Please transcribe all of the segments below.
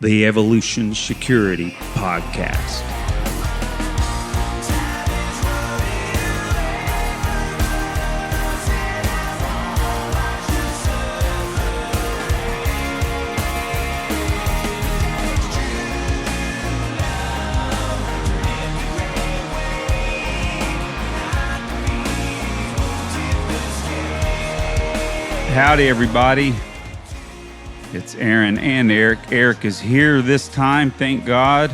the Evolution Security Podcast. Howdy, everybody. It's Aaron and Eric. Eric is here this time, thank God.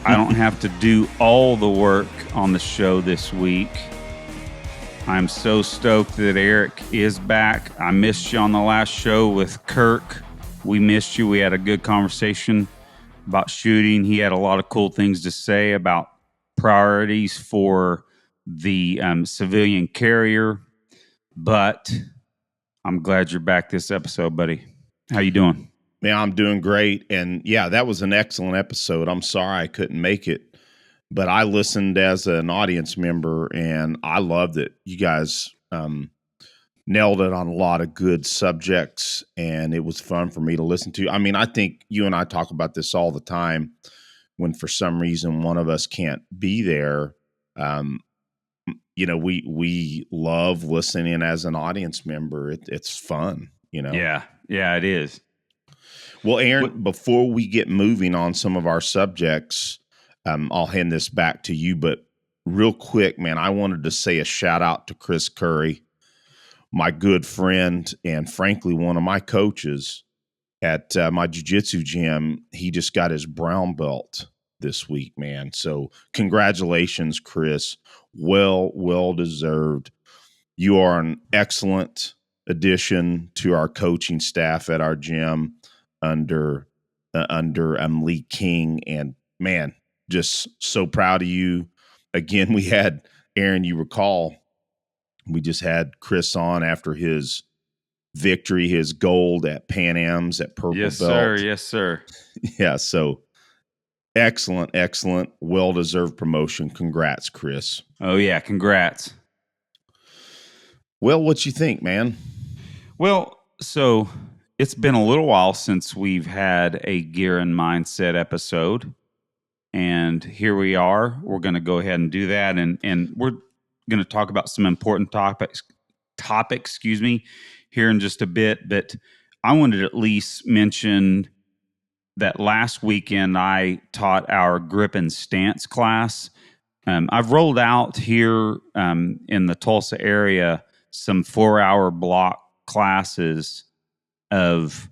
I don't have to do all the work on the show this week. I'm so stoked that Eric is back. I missed you on the last show with Kirk. We missed you. We had a good conversation about shooting. He had a lot of cool things to say about priorities for the civilian carrier. But I'm glad you're back this episode, buddy. How you doing? Man, I'm doing great. And yeah, that was an excellent episode. I'm sorry I couldn't make it, but I listened as an audience member and I loved it. You guys nailed it on a lot of good subjects and it was fun for me to listen to. I mean, I think you and I talk about this all the time when for some reason one of us can't be there. You know, we love listening as an audience member. It's fun, you know? Yeah, it is. Well, Aaron, before we get moving on some of our subjects, I'll hand this back to you. But real quick, man, I wanted to say a shout out to Chris Curry, my good friend, and frankly, one of my coaches at my jiu-jitsu gym. He just got his brown belt this week, man. So congratulations, Chris. Well deserved. You are an excellent addition to our coaching staff at our gym under Lee King, and man, just so proud of you. Again, we had Aaron, you recall, we just had Chris on after his victory, his gold at Pan Am's at Purple Belt. Yes, sir. Yeah, so excellent, well-deserved promotion. Congrats, Chris. Oh yeah, congrats. Well, what you think, man? Well, so it's been a little while since we've had a Gear and Mindset episode, and here we are. We're going to go ahead and do that, and we're going to talk about some important topics, here in just a bit. But I wanted to at least mention that last weekend I taught our grip and stance class. I've rolled out here in the Tulsa area some 4-hour block classes of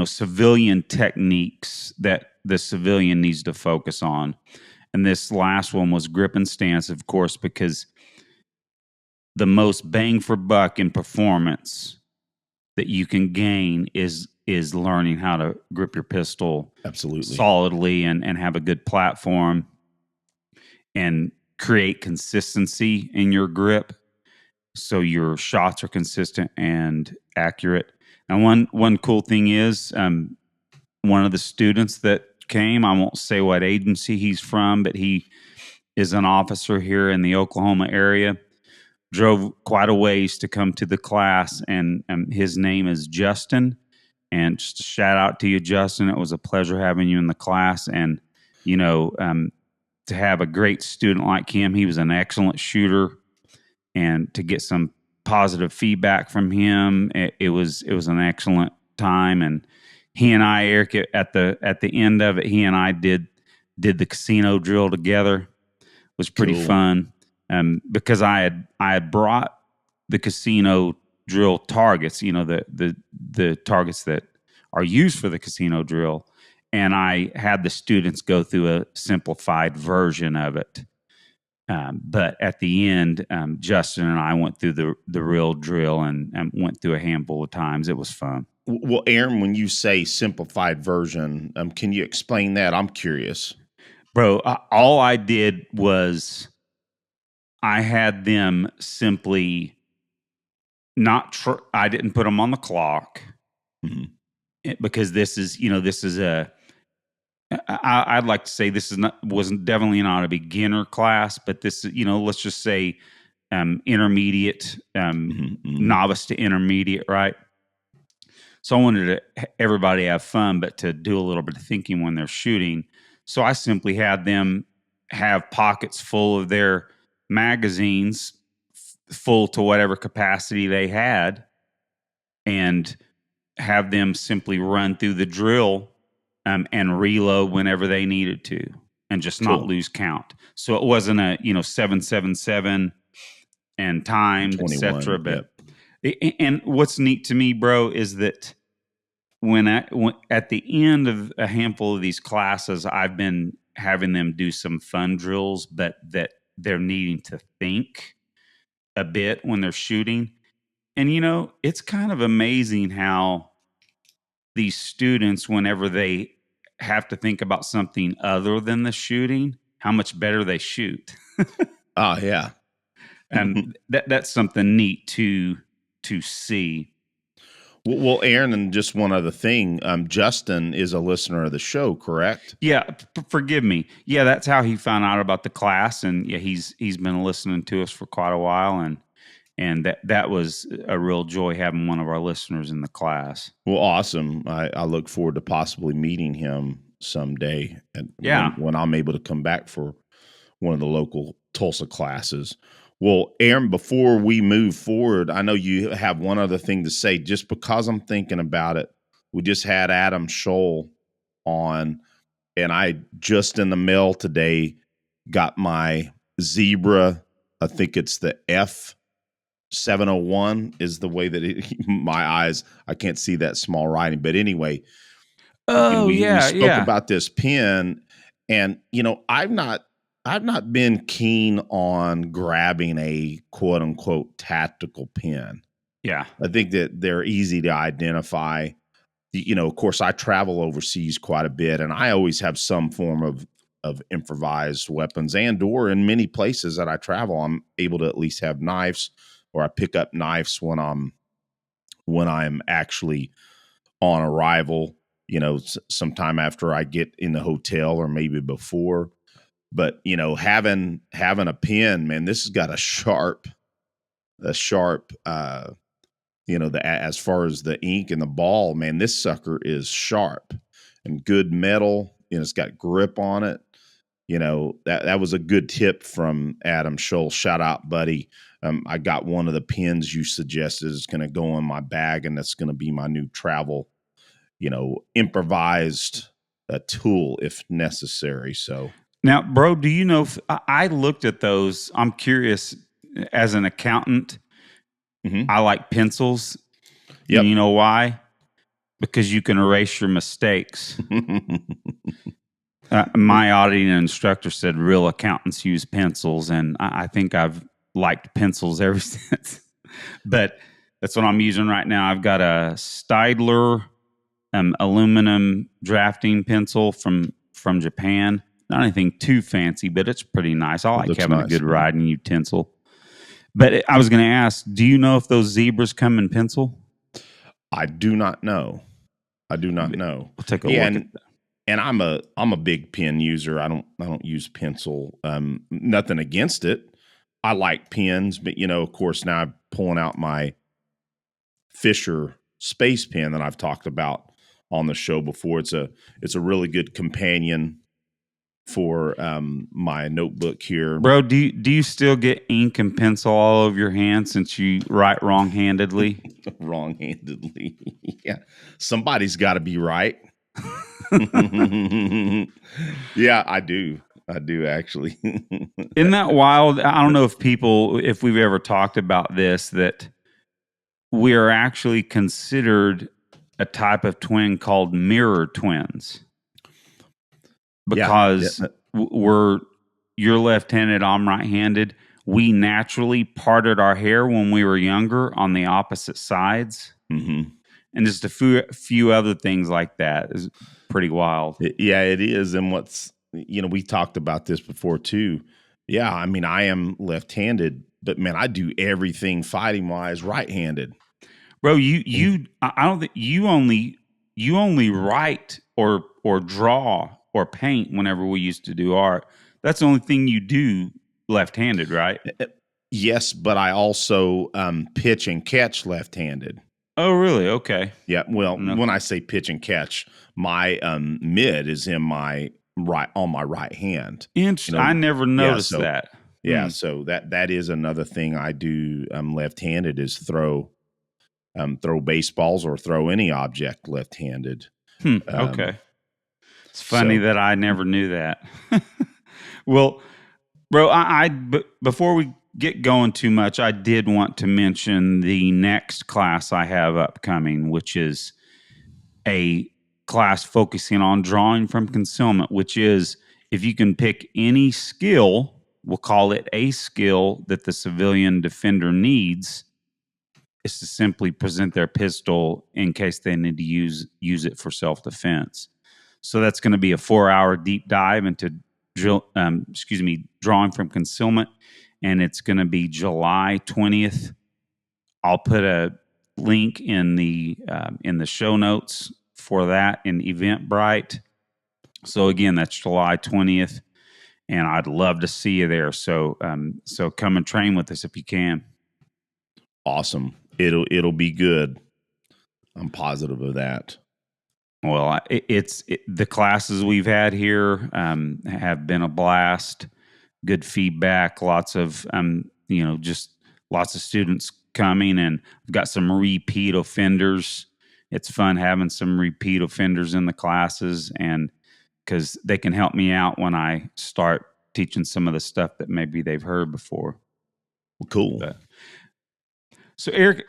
civilian techniques that the civilian needs to focus on. And this last one was grip and stance, of course, because the most bang for buck in performance that you can gain is learning how to grip your pistol absolutely solidly and have a good platform and create consistency in your grip, so your shots are consistent and accurate. And one cool thing is, one of the students that came, I won't say what agency he's from, but he is an officer here in the Oklahoma area, drove quite a ways to come to the class, and his name is Justin. And just a shout out to you, Justin. It was a pleasure having you in the class. And, to have a great student like him, he was an excellent shooter. And to get some positive feedback from him, it was an excellent time. And he and I, Eric, at the end of it, he and I did the casino drill together. It was pretty fun, because I had brought the casino drill targets, the targets that are used for the casino drill, and I had the students go through a simplified version of it. But at the end, Justin and I went through the real drill and went through a handful of times. It was fun. Well, Aaron, when you say simplified version, can you explain that? I'm curious. Bro, all I did was I had them simply I didn't put them on the clock, because this is I'd like to say this wasn't definitely not a beginner class, but this, let's just say intermediate, novice to intermediate, right? So I wanted everybody to have fun, but to do a little bit of thinking when they're shooting. So I simply had them have pockets full of their magazines, full to whatever capacity they had, and have them simply run through the drill and reload whenever they needed to, and just not Cool. lose count. So it wasn't a 777 and timed, 21. etc. But Yep. and what's neat to me, bro, is that when at the end of a handful of these classes, I've been having them do some fun drills, but that they're needing to think a bit when they're shooting. And it's kind of amazing how these students, whenever they have to think about something other than the shooting, how much better they shoot. Oh, yeah. And that's something neat to see. Well, Aaron, and just one other thing, Justin is a listener of the show, correct? Yeah, forgive me. Yeah, that's how he found out about the class, and yeah, he's been listening to us for quite a while, and that was a real joy having one of our listeners in the class. Well, awesome. I look forward to possibly meeting him someday, and Yeah. when I'm able to come back for one of the local Tulsa classes. Well, Aaron, before we move forward, I know you have one other thing to say. Just because I'm thinking about it, we just had Adam Scholl on, and I just in the mail today got my Zebra. I think it's the F701 is the way that my eyes, I can't see that small writing. But anyway, Oh, we yeah, spoke yeah. about this pen, and I've not been keen on grabbing a quote unquote tactical pen. Yeah. I think that they're easy to identify. Of course, I travel overseas quite a bit, and I always have some form of improvised weapons, or in many places that I travel, I'm able to at least have knives, or I pick up knives when I'm actually on arrival. Sometime after I get in the hotel, or maybe before. But having a pen, man, this has got a sharp, as far as the ink and the ball, man, this sucker is sharp and good metal. It's got grip on it. That was a good tip from Adam Scholl. Shout out, buddy. I got one of the pens you suggested is going to go in my bag, and that's going to be my new travel, improvised tool if necessary. So Now, bro, do you know if I looked at those? I'm curious. As an accountant, I like pencils. Yep. And you know why? Because you can erase your mistakes. My auditing instructor said real accountants use pencils, and I think I've liked pencils ever since. But that's what I'm using right now. I've got a Staedtler aluminum drafting pencil from Japan. Not anything too fancy, but it's pretty nice. I like having a good writing utensil. But I was going to ask, do you know if those Zebras come in pencil? I do not know. We'll take a look at that. And I'm a big pen user. I don't use pencil. Nothing against it. I like pens, but of course, now I'm pulling out my Fisher space pen that I've talked about on the show before. It's a really good companion for my notebook here. Bro, do you still get ink and pencil all over your hands since you write wrong-handedly? Wrong-handedly. Yeah. Somebody's got to be right. Yeah, I do. Actually. Isn't that wild? I don't know if we've ever talked about this, that we are actually considered a type of twin called mirror twins. Because you're left-handed, I'm right-handed. We naturally parted our hair when we were younger on the opposite sides. Mm-hmm. And just a few other things like that is pretty wild. Yeah, it is. And we talked about this before too. Yeah, I mean, I am left-handed, but man, I do everything fighting-wise right-handed. Bro, I don't think you only write or draw or paint whenever we used to do art. That's the only thing you do left-handed, right? Yes, but I also pitch and catch left-handed. Oh, really? Okay. Yeah. Well, No. when I say pitch and catch, my mid is in my right hand. I never Yeah. noticed So that. yeah. So that is another thing I do. Left-handed is throw baseballs or throw any object left-handed. Okay. It's funny So that I never knew that. Well, bro, before we get going too much, I did want to mention the next class I have upcoming, which is a class focusing on drawing from concealment, which is if you can pick any skill, we'll call it a skill that the civilian defender needs, is to simply present their pistol in case they need to use it for self-defense. So that's going to be a 4-hour deep dive into drawing from concealment, and it's going to be July 20th. I'll put a link in the show notes for that in Eventbrite. So again, that's July 20th, and I'd love to see you there. So so come and train with us if you can. awesome. It'll be good. I'm positive of that. Well, the classes we've had here have been a blast. Good feedback. Lots of just lots of students coming, and I've got some repeat offenders. It's fun having some repeat offenders in the classes, and because they can help me out when I start teaching some of the stuff that maybe they've heard before. Well, cool. So, Eric,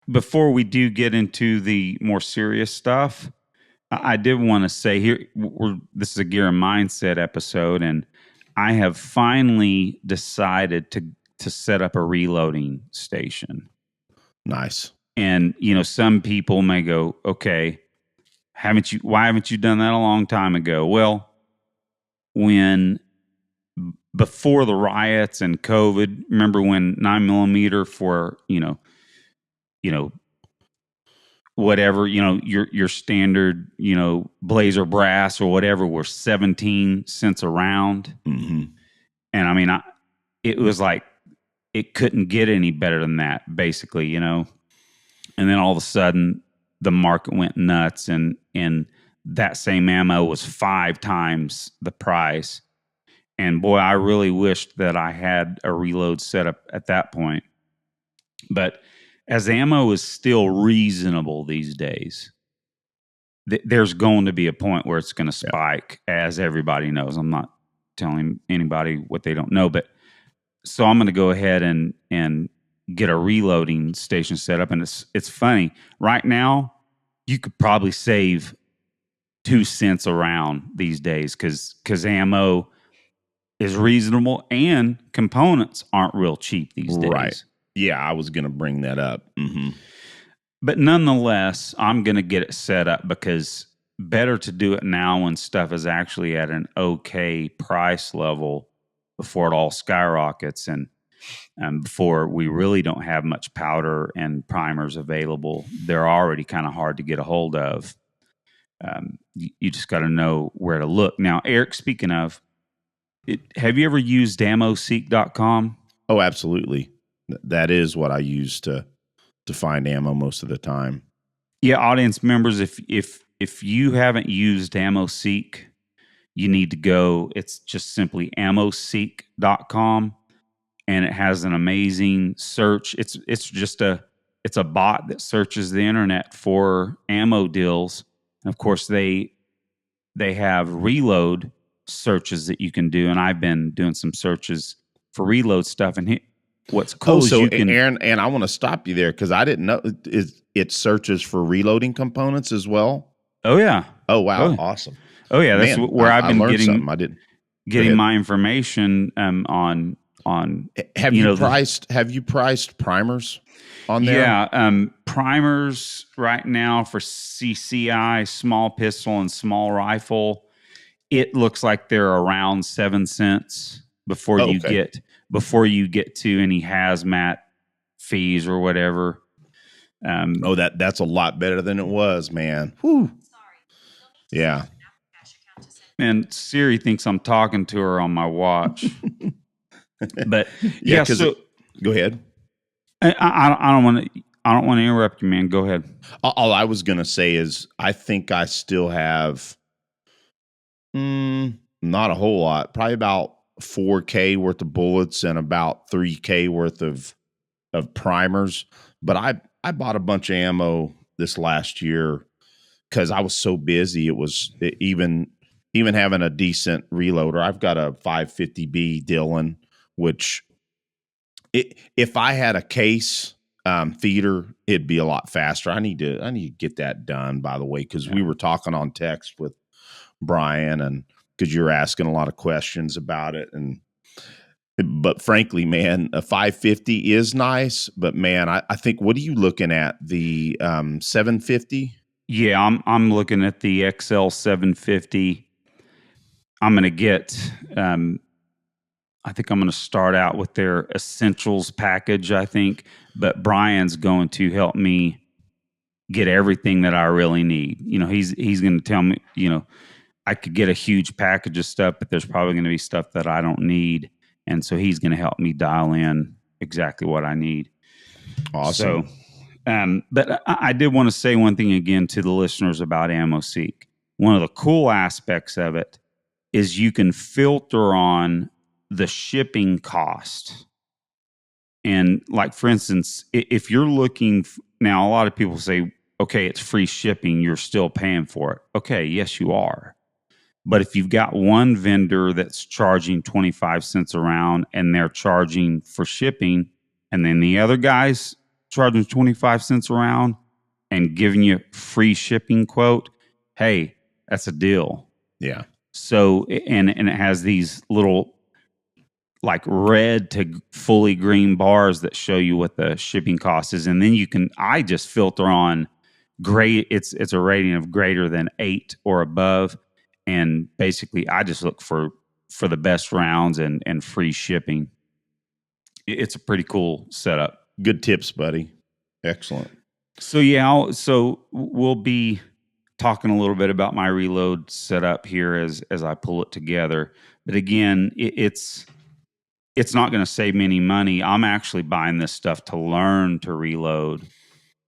before we do get into the more serious stuff, I did want to say here, this is a Gear and Mindset episode, and I have finally decided to set up a reloading station. Nice. And some people may go, okay, why haven't you done that a long time ago? Well, before the riots and COVID, remember when 9mm for whatever, your standard, blazer brass or whatever were 17 cents a round. Mm-hmm. And I mean, it was like, it couldn't get any better than that, basically, And then all of a sudden the market went nuts, and that same ammo was 5 times the price. And boy, I really wished that I had a reload set up at that point. But as ammo is still reasonable these days, there's going to be a point where it's going to spike, as everybody knows. I'm not telling anybody what they don't know, but so I'm going to go ahead and get a reloading station set up. And it's funny. Right now, you could probably save 2 cents a round these days because ammo is reasonable and components aren't real cheap these days. Right. Yeah, I was going to bring that up. Mm-hmm. But nonetheless, I'm going to get it set up because better to do it now when stuff is actually at an okay price level before it all skyrockets and before we really don't have much powder and primers available. They're already kind of hard to get a hold of. You just got to know where to look. Now, Eric, speaking of, have you ever used AmmoSeek.com? Oh, absolutely. That is what I use to find ammo most of the time. Yeah, audience members, if you haven't used AmmoSeek, you need to go. It's just simply AmmoSeek.com, and it has an amazing search. It's a bot that searches the internet for ammo deals. And of course, they have reload searches that you can do, and I've been doing some searches for reload stuff. And what's cool is you can, Aaron, and I want to stop you there because I didn't know it searches for reloading components as well. Oh yeah. Oh wow, awesome. Oh yeah, that's where I've been getting something. I didn't getting my information on. Have you priced primers on there? Yeah, primers right now for CCI, small pistol and small rifle. It looks like they're around 7 cents before you get to any hazmat fees or whatever. That's a lot better than it was, man. Whew. Yeah. And Siri thinks I'm talking to her on my watch. But yeah, so go ahead. I don't want to. I don't want to interrupt you, man. Go ahead. All I was going to say is I think I still have not a whole lot, probably about 4K worth of bullets and about 3K worth of primers. But I bought a bunch of ammo this last year because I was so busy. Even having a decent reloader. I've got a 550B Dillon, which if I had a case feeder, it'd be a lot faster. I need to get that done, by the way, because we were talking on text with Brian, and because you're asking a lot of questions about it. But frankly, man, a 550 is nice, but man, I think, what are you looking at? The 750? Yeah, I'm looking at the XL 750. I'm going to get I think I'm going to start out with their essentials package, I think, but Brian's going to help me get everything that I really need. He's going to tell me, I could get a huge package of stuff, but there's probably going to be stuff that I don't need. And so he's going to help me dial in exactly what I need. Awesome. So, but I did want to say one thing again to the listeners about EvoSec. One of the cool aspects of it is you can filter on the shipping cost. And like, for instance, if you're looking now, a lot of people say, okay, it's free shipping, you're still paying for it. Okay, yes, you are. But if you've got one vendor that's charging 25 cents a round and they're charging for shipping, and then the other guy's charging 25 cents a round and giving you free shipping quote, hey, that's a deal. Yeah. So, and it has these little like red to fully green bars that show you what the shipping cost is. And then I just filter on great. It's a rating of greater than 8 or above. And basically I just look for the best rounds and free shipping. It's a pretty cool setup. Good tips, buddy. Excellent. So yeah, so we'll be talking a little bit about my reload setup here as I pull it together. But again, it's not going to save me any money. I'm actually buying this stuff to learn to reload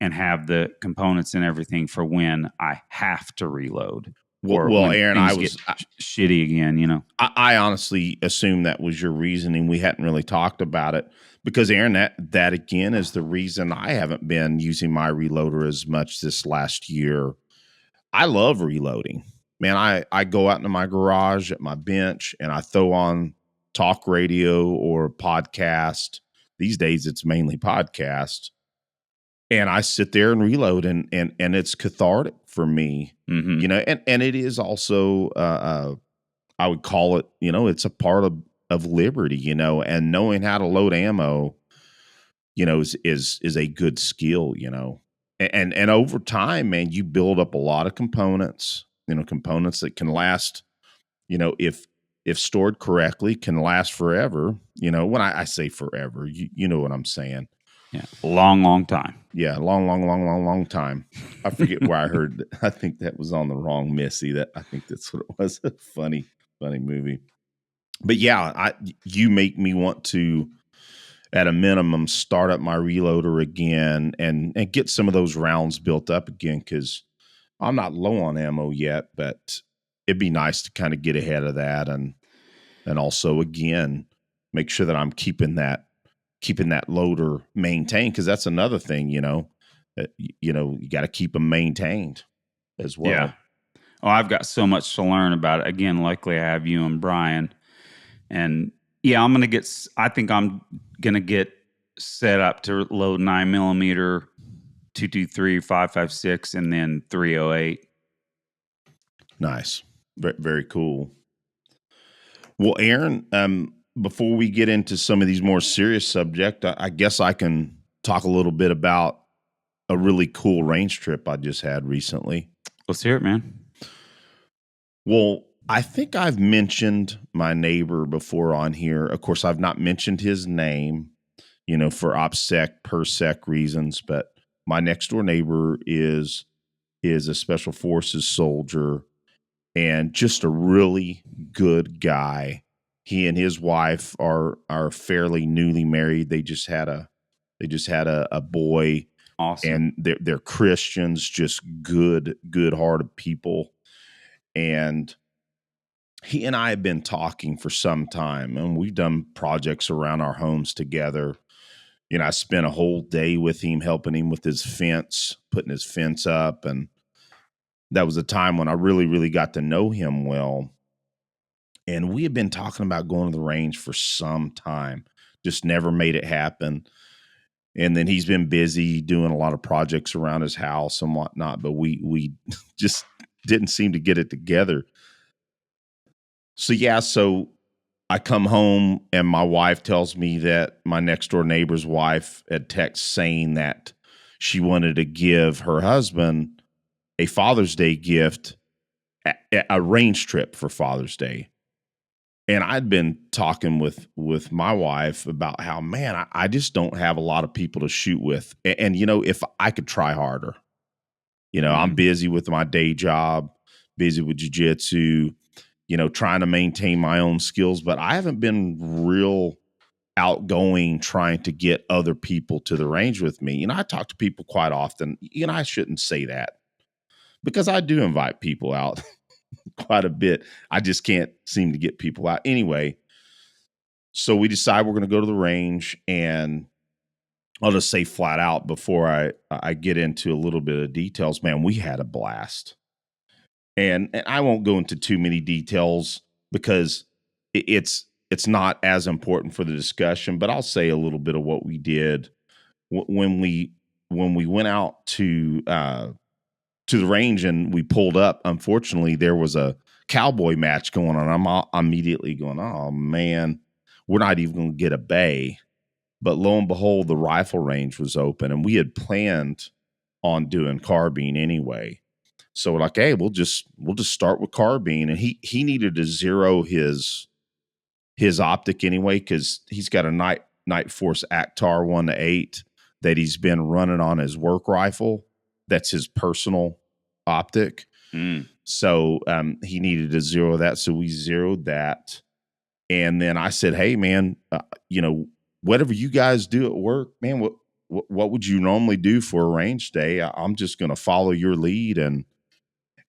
and have the components and everything for when I have to reload. Well, Aaron, I was shitty again, I honestly assume that was your reasoning. We hadn't really talked about it because, Aaron, that again is the reason I haven't been using my reloader as much this last year. I love reloading. Man, I go out into my garage at my bench and I throw on talk radio or podcast. These days it's mainly podcast. And I sit there and reload and it's cathartic for me, and it is also, I would call it, it's a part of liberty, and knowing how to load ammo, is a good skill, and over time, man, you build up a lot of components, components that can last, if stored correctly, can last forever. When I say forever, you know what I'm saying. Yeah, long time. Yeah, long time. I forget where I heard that. I think that was on the wrong Missy. I think that's what it was. A funny movie. But yeah, you make me want to, at a minimum, start up my reloader again and get some of those rounds built up again, because I'm not low on ammo yet, but it'd be nice to kind of get ahead of that and also, again, make sure that I'm keeping that loader maintained, because that's another thing, you got to keep them maintained as well. Yeah. Oh, I've got so much to learn about it. Again, luckily I have you and Brian, and yeah, I think I'm going to get set up to load 9mm, 223, 5.56, and then 308. Nice. Very, very cool. Well, Aaron, before we get into some of these more serious subjects, I guess I can talk a little bit about a really cool range trip I just had recently. Let's hear it, man. Well, I think I've mentioned my neighbor before on here. Of course, I've not mentioned his name, for OPSEC, PERSEC reasons, but my next door neighbor is a special forces soldier and just a really good guy. He and his wife are fairly newly married. They just had a boy Awesome. And they're Christians, just good-hearted people. And he and I have been talking for some time, and we've done projects around our homes together. I spent a whole day with him, helping him with his fence, putting his fence up. And that was a time when I really, really got to know him well. And we had been talking about going to the range for some time, just never made it happen. And then he's been busy doing a lot of projects around his house and whatnot, but we just didn't seem to get it together. So I come home and my wife tells me that my next door neighbor's wife had text saying that she wanted to give her husband a Father's Day gift, a range trip for Father's Day. And I'd been talking with my wife about how, man, I just don't have a lot of people to shoot with. And if I could try harder, I'm busy with my day job, busy with jiu-jitsu, trying to maintain my own skills, but I haven't been real outgoing trying to get other people to the range with me. I talk to people quite often. I shouldn't say that because I do invite people out quite a bit. I just can't seem to get people out. Anyway, so we decide we're going to go to the range, and I'll just say flat out before I get into a little bit of details, man, we had a blast. And I won't go into too many details because it's not as important for the discussion, but I'll say a little bit of what we did when we went out to the range and we pulled up. Unfortunately, there was a cowboy match going on. I'm immediately going, oh man, we're not even going to get a bay. But lo and behold, the rifle range was open, and we had planned on doing carbine anyway. So we're like, hey, we'll just start with carbine. And he needed to zero his optic anyway, because he's got a Night Force Actar 1-8 that he's been running on his work rifle. That's his personal optic. So he needed to zero that. So we zeroed that. And then I said, hey, man, whatever you guys do at work, man, what would you normally do for a range day? I'm just going to follow your lead. And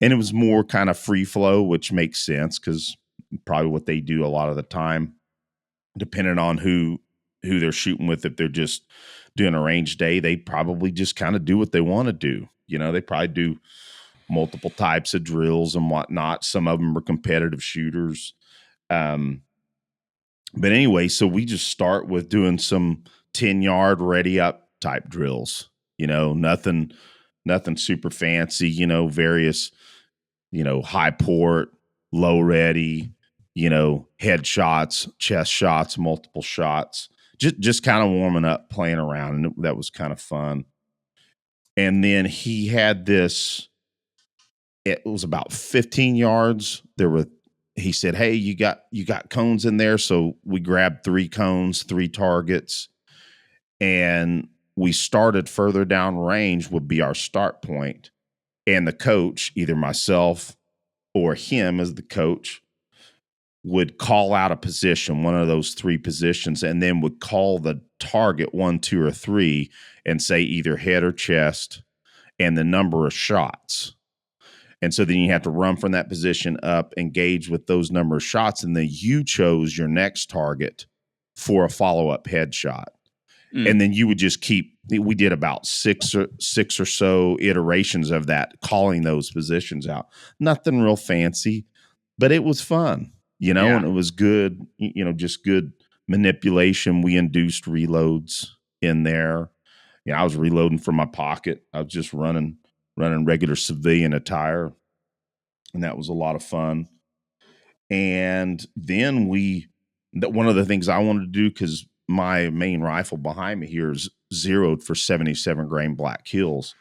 it was more kind of free flow, which makes sense because probably what they do a lot of the time, depending on who they're shooting with. If they're just doing a range day, they probably just kind of do what they want to do. They probably do multiple types of drills and whatnot. Some of them are competitive shooters. But anyway, so we just start with doing some 10-yard ready up type drills, nothing super fancy, various, high port, low ready, head shots, chest shots, multiple shots, just kind of warming up, playing around. And that was kind of fun. And then he had this, it was about 15 yards. He said, hey, you got cones in there. So we grabbed 3 cones, 3 targets, and we started further down range would be our start point. And the coach, either myself or him as the coach, would call out a position, one of those 3 positions, and then would call the target 1, 2, or 3 and say either head or chest and the number of shots. And so then you have to run from that position up, engage with those number of shots, and then you chose your next target for a follow-up headshot. And then you would just we did about six or so iterations of that, calling those positions out. Nothing real fancy, but it was fun, and it was good, just good manipulation. We induced reloads in there. I was reloading from my pocket. I was just running regular civilian attire, and that was a lot of fun. And then one of the things I wanted to do, because my main rifle behind me here is zeroed for 77 grain Black Hills.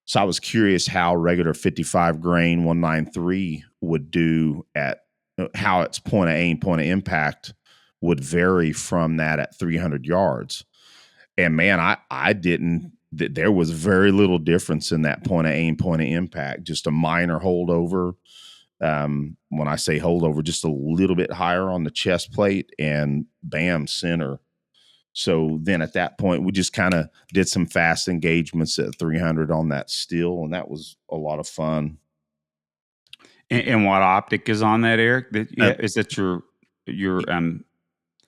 So I was curious how regular 55 grain 193 would do at how its point of aim, point of impact would vary from that at 300 yards. And man, I didn't, there was very little difference in that point of aim, point of impact, just a minor holdover. When I say holdover, just a little bit higher on the chest plate, and bam, center. So then at that point, we just kind of did some fast engagements at 300 on that still, and that was a lot of fun. And what optic is on that, Eric? Uh, Is that your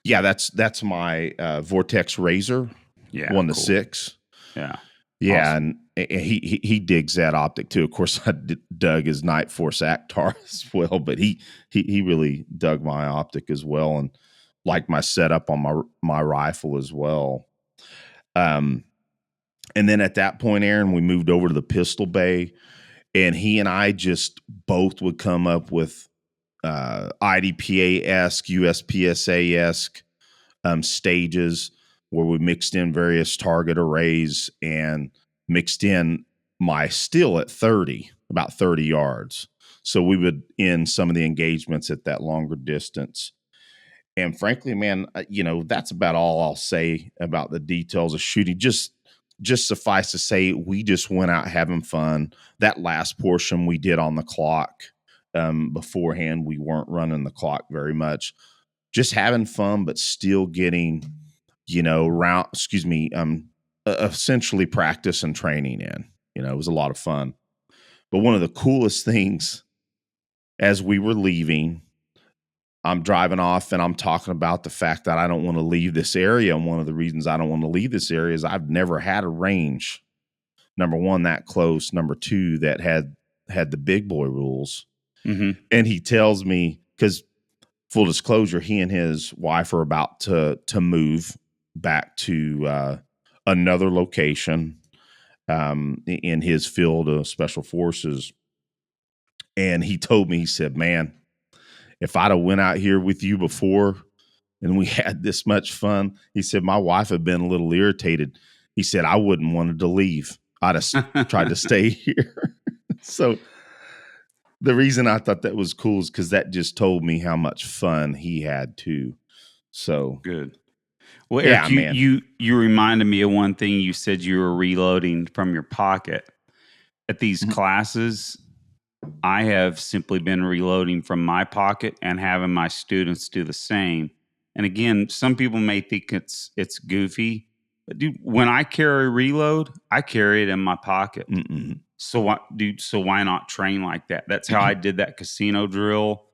yeah, that's my Vortex Razor, yeah, 1-6. Yeah. Yeah, Awesome. and he digs that optic too. Of course, I dug his Night Force Actar as well, but he really dug my optic as well, and liked my setup on my rifle as well. And then at that point, Aaron, we moved over to the pistol bay, and he and I just both would come up with IDPA-esque, USPSA-esque stages where we mixed in various target arrays and mixed in my still at 30, about 30 yards. So we would end some of the engagements at that longer distance. And frankly, man, that's about all I'll say about the details of shooting. Just suffice to say, we just went out having fun. That last portion we did on the clock. Beforehand, we weren't running the clock very much. Just having fun, but still getting, essentially practice and training in. It was a lot of fun. But one of the coolest things, as we were leaving, I'm driving off and I'm talking about the fact that I don't want to leave this area. And one of the reasons I don't want to leave this area is I've never had a range, number one, that close. Number two, that had the big boy rules. Mm-hmm. And he tells me, because full disclosure, he and his wife are about to move back to another location in his field of special forces. And he told me, he said, man, if I'd have went out here with you before and we had this much fun, he said, my wife had been a little irritated. He said, I wouldn't wanted to leave. I'd have tried to stay here. So the reason I thought that was cool is because that just told me how much fun he had too. So good. Well, Eric, yeah, you reminded me of one thing. You said you were reloading from your pocket. At these classes, I have simply been reloading from my pocket and having my students do the same. And again, some people may think it's goofy, but dude, when I carry reload, I carry it in my pocket. Mm-mm. So why not train like that? That's how I did that casino drill.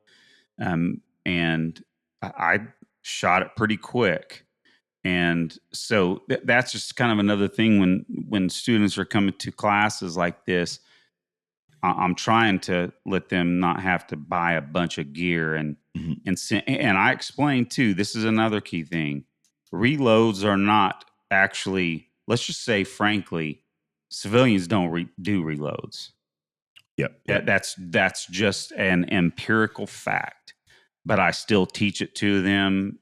And I shot it pretty quick. And so that's just kind of another thing when students are coming to classes like this. I'm trying to let them not have to buy a bunch of gear and I explain too. This is another key thing. Reloads are not actually. Let's just say, frankly, civilians don't do reloads. Yep. That's just an empirical fact. But I still teach it to them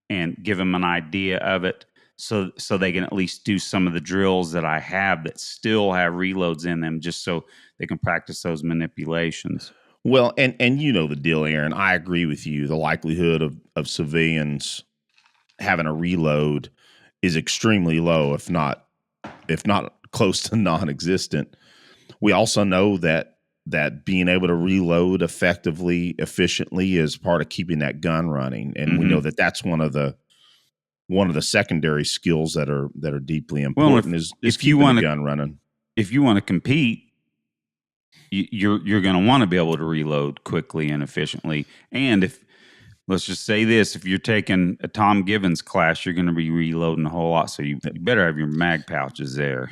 and give them an idea of it, so they can at least do some of the drills that I have that still have reloads in them, just so they can practice those manipulations. Well, and you know the deal, Aaron. I agree with you. The likelihood of civilians having a reload is extremely low, if not close to non-existent. We also know that being able to reload effectively, efficiently is part of keeping that gun running, and we know that that's one of the secondary skills that are deeply important. Well, is keeping the gun running. If you want to compete, you're going to want to be able to reload quickly and efficiently. And if, let's just say this, if you're taking a Tom Givens class, you're going to be reloading a whole lot. So you better have your mag pouches there.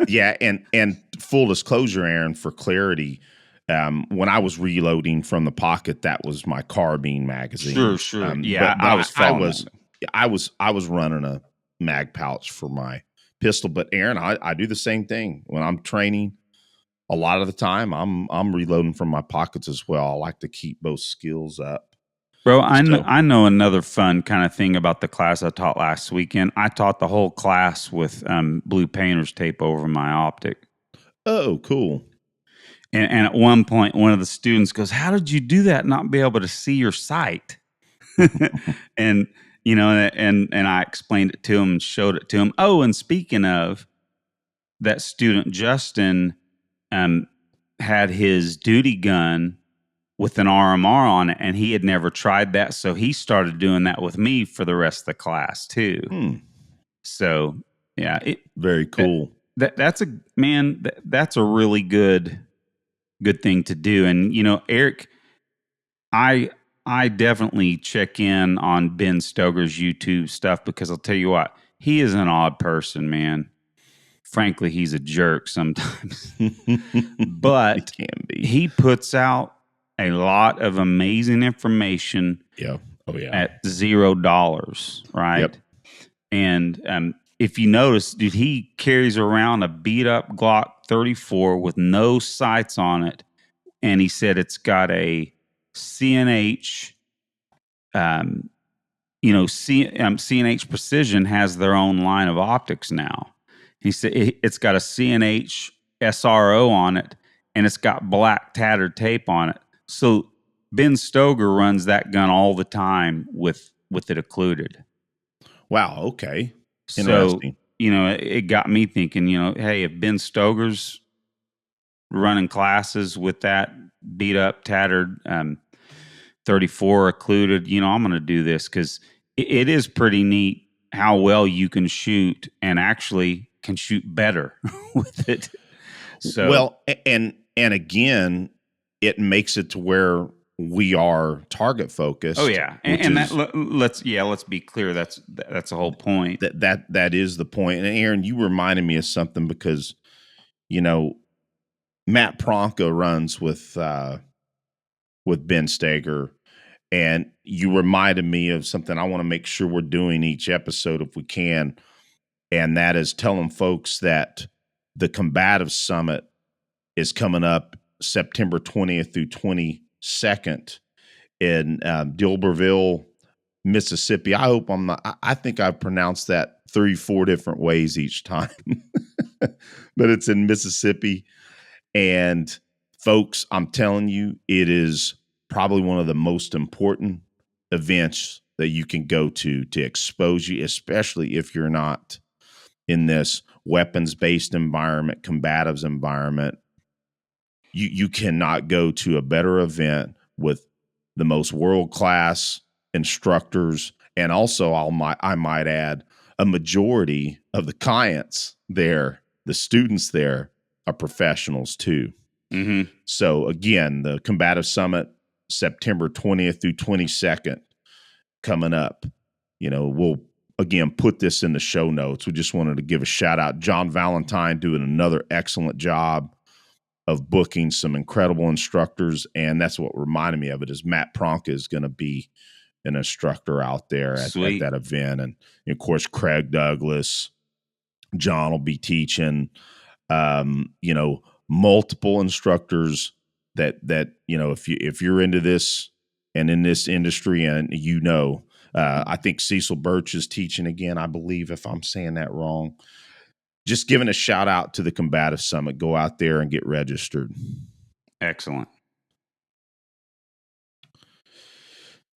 Yeah. And full disclosure, Aaron, for clarity, when I was reloading from the pocket, that was my carbine magazine. Sure. Yeah. But I was running a mag pouch for my pistol. But Aaron, I do the same thing when I'm training. A lot of the time, I'm reloading from my pockets as well. I like to keep both skills up. Bro, I know another fun kind of thing about the class I taught last weekend. I taught the whole class with blue painter's tape over my optic. Oh, cool. And at one point, one of the students goes, "How did you do that? Not be able to see your sight?" And and I explained it to him and showed it to him. Oh, and speaking of that student, Justin had his duty gun with an RMR on it, and he had never tried that, so he started doing that with me for the rest of the class too. So yeah, Very cool. that's a man. That's a really good thing to do. And Eric, I I definitely check in on Ben Stoker's YouTube stuff because I'll tell you what, he is an odd person, man. Frankly, he's a jerk sometimes. It But can be. he puts out a lot of amazing information Yeah. Oh yeah. at $0, right? Yep. And if you notice, dude, he carries around a beat up Glock 34 with no sights on it. And he said it's got a CNH, CNH Precision has their own line of optics now. He said it's got a CNH SRO on it, and it's got black tattered tape on it. So Ben Stoker runs that gun all the time with it occluded. Wow. Okay. So Interesting. it got me thinking. Hey, if Ben Stoker's running classes with that beat up, tattered 34 occluded, I'm going to do this because it is pretty neat how well you can shoot and actually can shoot better with it. So, Well, and again, it makes it to where we are target oh focused, yeah, which and is let's be clear. That's the whole point. that is the point. And Aaron, you reminded me of something because you know Matt Pronka runs with Ben Steger, and you reminded me of something I want to make sure we're doing each episode if we can, and that is telling folks that the Combative Summit is coming up September 20th through 22nd in D'Iberville, Mississippi. I hope I'm not, I think I've pronounced that 3-4 different ways each time, but it's in Mississippi. And folks, I'm telling you, it is probably one of the most important events that you can go to expose you, especially if you're not in this weapons-based environment, combatives environment. You cannot go to a better event with the most world-class instructors, and also I might add, a majority of the clients there, the students there, are professionals too. Mm-hmm. So again, the Combative Summit, September 20th through 22nd, coming up. We'll again put this in the show notes. We just wanted to give a shout out. John Valentine doing another excellent job of booking some incredible instructors, and that's what reminded me of it is Matt Pronka is going to be an instructor out there at that event, and of course Craig Douglas, John will be teaching. Multiple instructors that if you're into this and in this industry, and I think Cecil Birch is teaching again, I believe, if I'm saying that wrong. Just giving a shout out to the Combative Summit. Go out there and get registered. Excellent.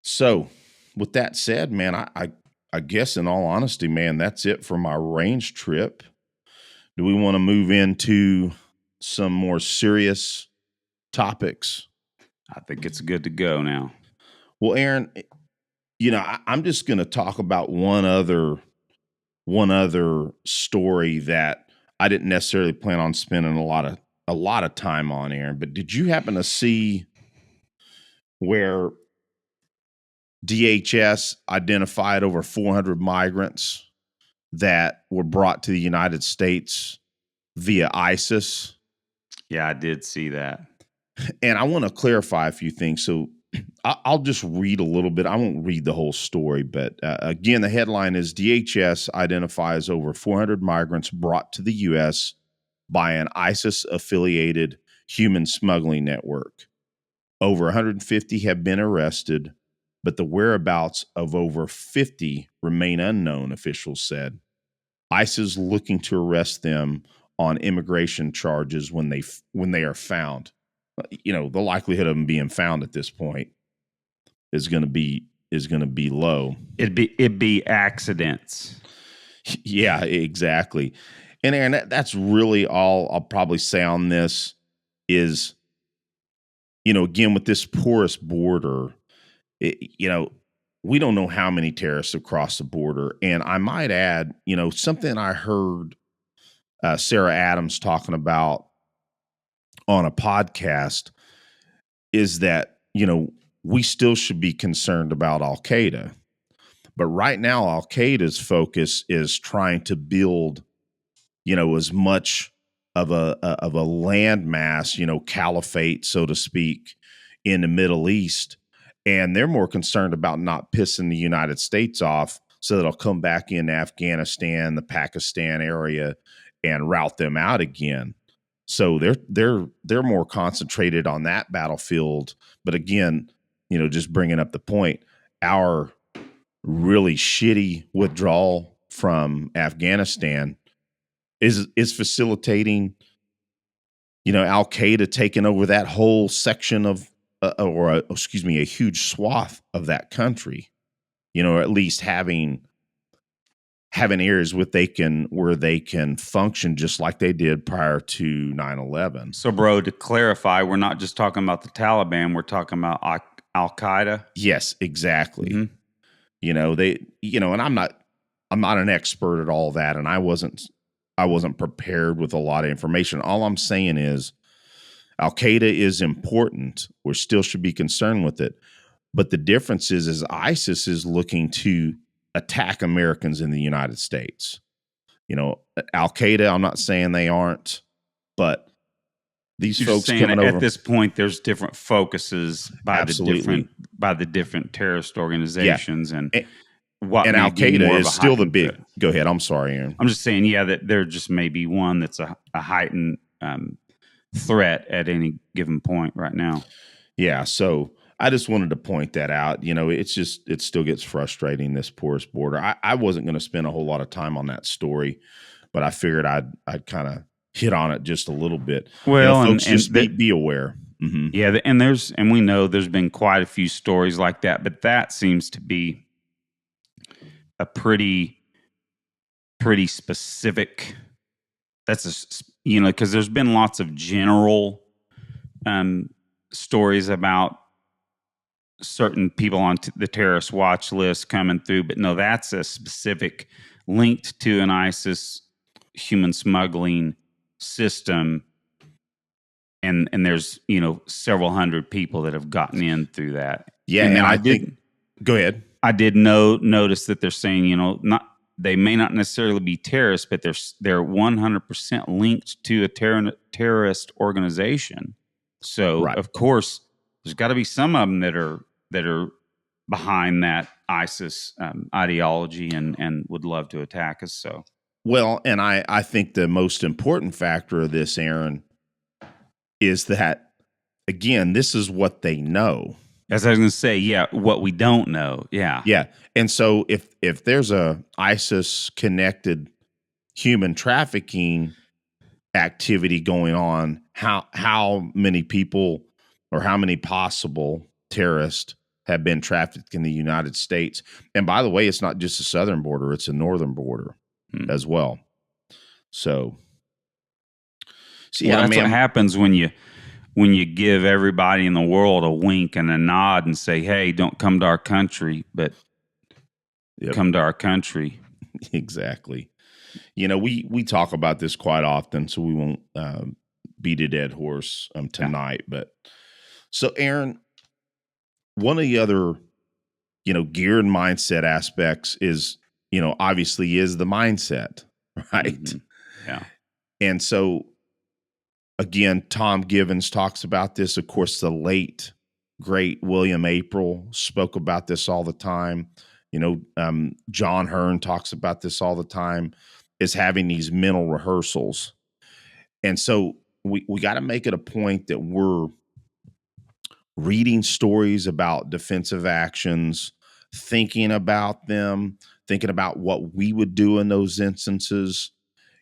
So with that said, man, I guess in all honesty, man, that's it for my range trip. Do we want to move into some more serious topics? I think it's good to go now. Well, Aaron, I'm just going to talk about one other story that I didn't necessarily plan on spending a lot of time on, Aaron. But did you happen to see where DHS identified over 400 migrants that were brought to the United States via ISIS? Yeah, I did see that. And I want to clarify a few things. So I'll just read a little bit. I won't read the whole story, but again, the headline is DHS identifies over 400 migrants brought to the U.S. by an ISIS-affiliated human smuggling network. Over 150 have been arrested, but the whereabouts of over 50 remain unknown, officials said. ICE is looking to arrest them on immigration charges when they are found. The likelihood of them being found at this point is going to be low. It'd be accidents. Yeah, exactly. And Aaron, that's really all I'll probably say on this is, again, with this porous border, we don't know how many terrorists have crossed the border. And I might add, something I heard Sarah Adams talking about on a podcast is that, we still should be concerned about Al Qaeda. But right now, Al Qaeda's focus is trying to build, as much of a landmass, caliphate, so to speak, in the Middle East. And they're more concerned about not pissing the United States off so that they'll come back in Afghanistan, the Pakistan area, and rout them out again. So they're more concentrated on that battlefield. But again, just bringing up the point, our really shitty withdrawal from Afghanistan is facilitating, Al Qaeda taking over that whole section of, a huge swath of that country, or at least having areas where they can function just like they did prior to 9/11. So, bro, to clarify, we're not just talking about the Taliban; we're talking about Al Qaeda. Yes, exactly. Mm-hmm. And I'm not an expert at all that, and I wasn't prepared with a lot of information. All I'm saying is Al Qaeda is important. We still should be concerned with it. But the difference is ISIS is looking to attack Americans in the United States. Al Qaeda, I'm not saying they aren't, but these You're folks saying coming over at this point, there's different focuses by the different terrorist organizations, and Al Qaeda is still the big. threat. Go ahead. I'm sorry, Aaron. I'm just saying, that there just may be one that's a heightened threat at any given point right now. Yeah. So I just wanted to point that out. It still gets frustrating, this porous border. I wasn't going to spend a whole lot of time on that story, but I figured I'd kind of hit on it just a little bit. Well, folks, just be aware. Mm-hmm. Yeah. And we know there's been quite a few stories like that, but that seems to be a pretty specific. That's because there's been lots of general stories about certain people on the terrorist watch list coming through, but no, that's a specific linked to an ISIS human smuggling system, and there's several hundred people that have gotten in through that. Yeah, and I did. Go ahead. I did notice that they're saying they may not necessarily be terrorists, but they're 100% linked to a terrorist organization. So right. Of course, there's got to be some of them that are behind that ISIS ideology and would love to attack us. So well, and I think the most important factor of this, Aaron, is that again, this is what they know. As I was going to say, what we don't know, yeah. And so if there's a ISIS connected human trafficking activity going on, how many people or how many possible terrorists have been trafficked in the United States? And by the way, it's not just the southern border; it's a northern border as well. So, that's what happens when you give everybody in the world a wink and a nod and say, hey, don't come to our country, but come to our country. Exactly. We talk about this quite often, so we won't beat a dead horse tonight. Yeah. But so, Aaron, one of the other, gear and mindset aspects is, obviously is the mindset, right? Mm-hmm. Yeah. And so, again, Tom Givens talks about this. Of course, the late, great William April spoke about this all the time. John Hearn talks about this all the time, is having these mental rehearsals. And so we got to make it a point that we're reading stories about defensive actions, thinking about them, thinking about what we would do in those instances,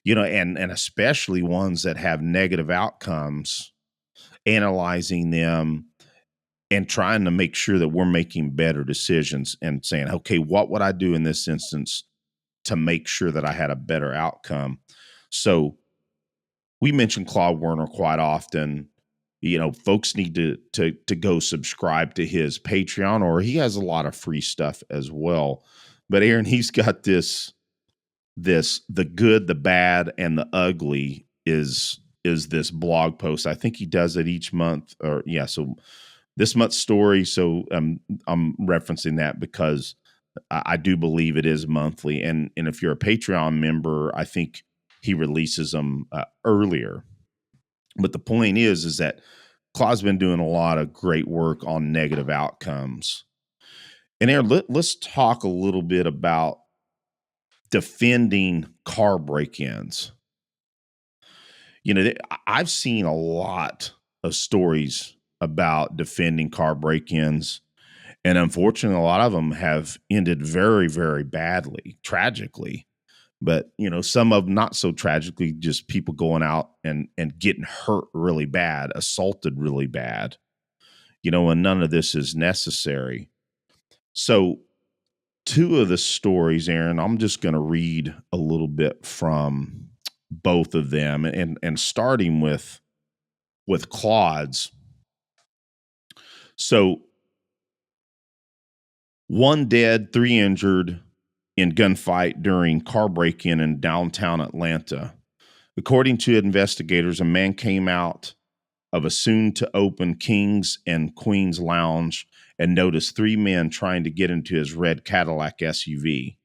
and especially ones that have negative outcomes, analyzing them and trying to make sure that we're making better decisions and saying, okay, what would I do in this instance to make sure that I had a better outcome? So we mention Claude Werner quite often. folks need to go subscribe to his Patreon, or he has a lot of free stuff as well. But Aaron, he's got this the good, the bad, and the ugly is this blog post. I think he does it each month, or yeah. So this month's story. So I'm referencing that because I do believe it is monthly, and if you're a Patreon member, I think he releases them earlier. But the point is that Claude's been doing a lot of great work on negative outcomes. And Aaron, let's talk a little bit about defending car break-ins. I've seen a lot of stories about defending car break-ins, and unfortunately, a lot of them have ended very, very badly, tragically. But, some of them not so tragically, just people going out and getting hurt really bad, assaulted really bad, and none of this is necessary. So two of the stories, Aaron, I'm just going to read a little bit from both of them, and starting with Claude's. So 1 dead, 3 injured in gunfight during car break-in in downtown Atlanta. According to investigators, a man came out of a soon-to-open Kings and Queens lounge and noticed 3 men trying to get into his red Cadillac SUV,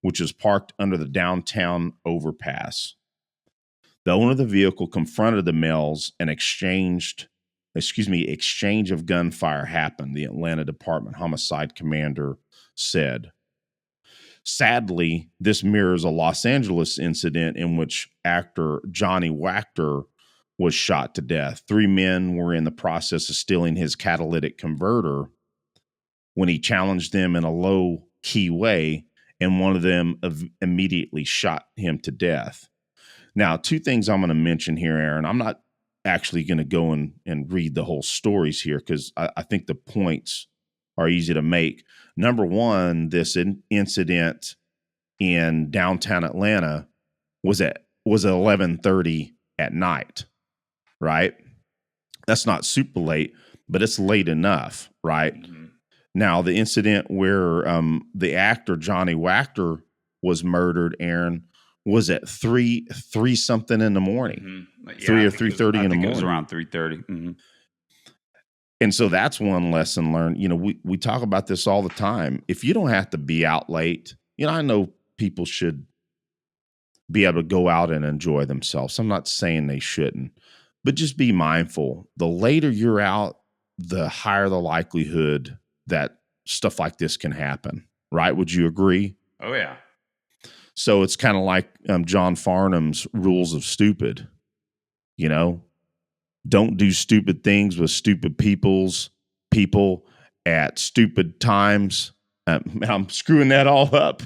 which was parked under the downtown overpass. The owner of the vehicle confronted the males and exchange of gunfire happened, the Atlanta Department Homicide Commander said. Sadly, this mirrors a Los Angeles incident in which actor Johnny Wactor was shot to death. 3 men were in the process of stealing his catalytic converter when he challenged them in a low-key way, and one of them immediately shot him to death. Now, 2 things I'm going to mention here, Aaron. I'm not actually going to go and read the whole stories here because I think the points are easy to make. Number one, this incident in downtown Atlanta was at 11:30 at night, right? That's not super late, but it's late enough, right? Mm-hmm. Now, the incident where the actor Johnny Wactor was murdered, Aaron, was at 3 something in the morning, yeah, 3 or 3:30 in the morning. It was around 3:30. Mm-hmm. And so that's one lesson learned. We talk about this all the time. If you don't have to be out late, I know people should be able to go out and enjoy themselves. I'm not saying they shouldn't, but just be mindful. The later you're out, the higher the likelihood that stuff like this can happen, right? Would you agree? Oh, yeah. So it's kind of like John Farnham's rules of stupid, Don't do stupid things with stupid people at stupid times. I'm screwing that all up.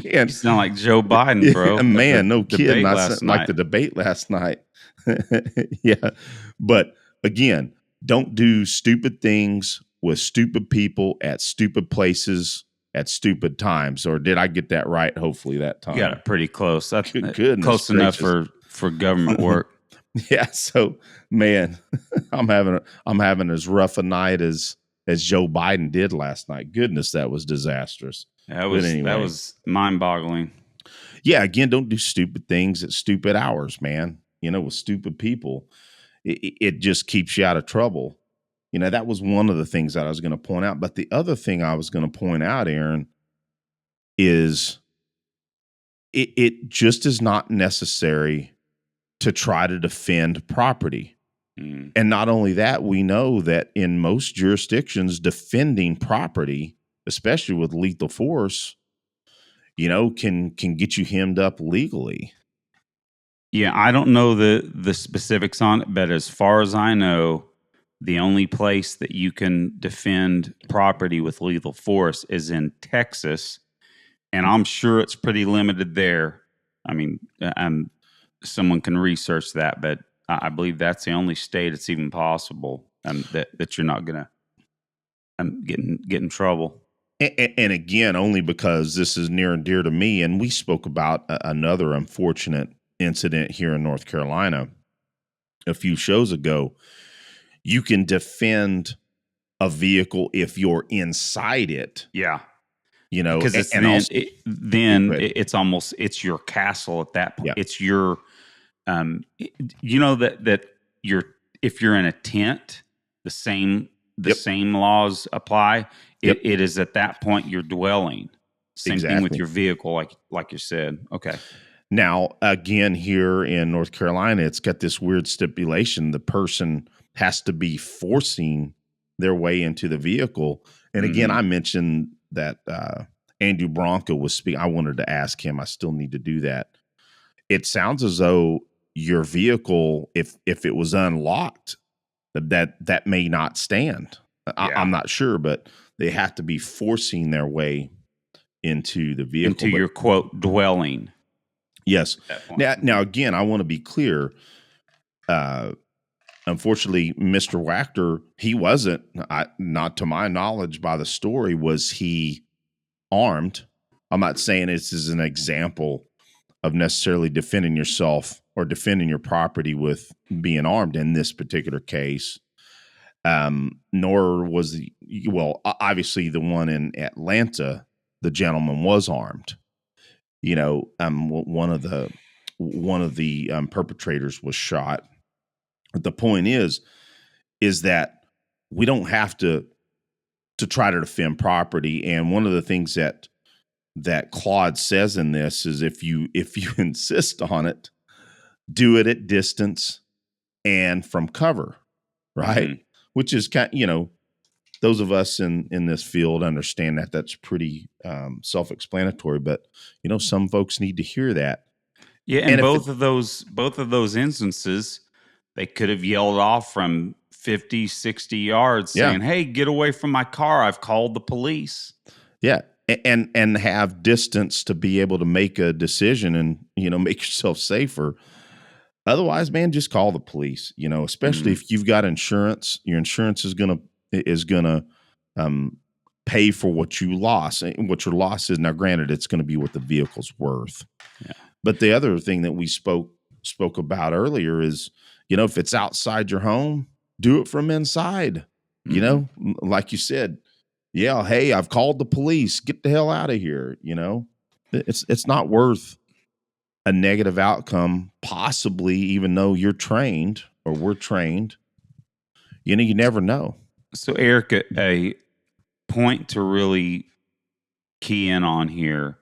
Man, you sound like Joe Biden, bro. Man, no kidding. Like the debate last night. Yeah. But again, don't do stupid things with stupid people at stupid places at stupid times. Or did I get that right? Hopefully that time. You got it pretty close. That's close enough for government work. Yeah. So, man, I'm having as rough a night as Joe Biden did last night. Goodness, that was disastrous. That was mind-boggling. Yeah. Again, don't do stupid things at stupid hours, man. With stupid people, it just keeps you out of trouble. That was one of the things that I was going to point out. But the other thing I was going to point out, Aaron, is it just is not necessary to try to defend property. Mm. And not only that, we know that in most jurisdictions, defending property, especially with lethal force, can get you hemmed up legally. Yeah, I don't know the specifics on it, but as far as I know, the only place that you can defend property with lethal force is in Texas, and I'm sure it's pretty limited there. I mean, someone can research that, but I believe that's the only state it's even possible that you're not going to get in trouble. And again, only because this is near and dear to me, and we spoke about another unfortunate incident here in North Carolina. a few shows ago, you can defend a vehicle if you're inside it, Yeah. and, Because it's and also it's almost, it's your castle at that point. yeah, It's your, that you're, if you're in a tent, the same, yep, laws apply. yep, It is at that point your dwelling. Same thing with exactly. your vehicle, like you said. Okay. Now, again, here in North Carolina, it's got this weird stipulation. The person has to be forcing their way into the vehicle. And again, Mm-hmm. I mentioned that Andrew Bronco was speaking. I wanted to ask him. I still need to do that. It sounds as though your vehicle, if it was unlocked, that may not stand. Yeah. I'm not sure, but they have to be forcing their way into the vehicle. Into But your quote dwelling. yes. At that point. Now again, I want to be clear. Uh, Unfortunately, Mr. Wactor, he wasn't, not to my knowledge by the story, was he armed. I'm not saying this is an example of necessarily defending yourself or defending your property with being armed in this particular case. Nor was obviously the one in Atlanta, the gentleman was armed. One of the perpetrators was shot. But the point is that we don't have to try to defend property. And one of the things that Claude says in this is if you insist on it, do it at distance and from cover, right? Mm-hmm. Which is those of us in this field understand that that's pretty self-explanatory, but some folks need to hear that. Yeah, and And if both of those instances, they could have yelled off from 50, 60 yards yeah, saying, "Hey, get away from my car. I've called the police." yeah, and have distance to be able to make a decision and make yourself safer. Otherwise, man, just call the police. Especially Mm, if you've got insurance, your insurance is gonna pay for what you lost and what your loss is. Now, granted, it's going to be what the vehicle's worth. yeah. But the other thing that we spoke about earlier is, if it's outside your home, do it from inside. Mm-hmm. Like you said, yeah, hey, I've called the police. Get the hell out of here. It's not worth a negative outcome, possibly, even though you're trained or we're trained. You never know. So, Eric, a point to really key in on here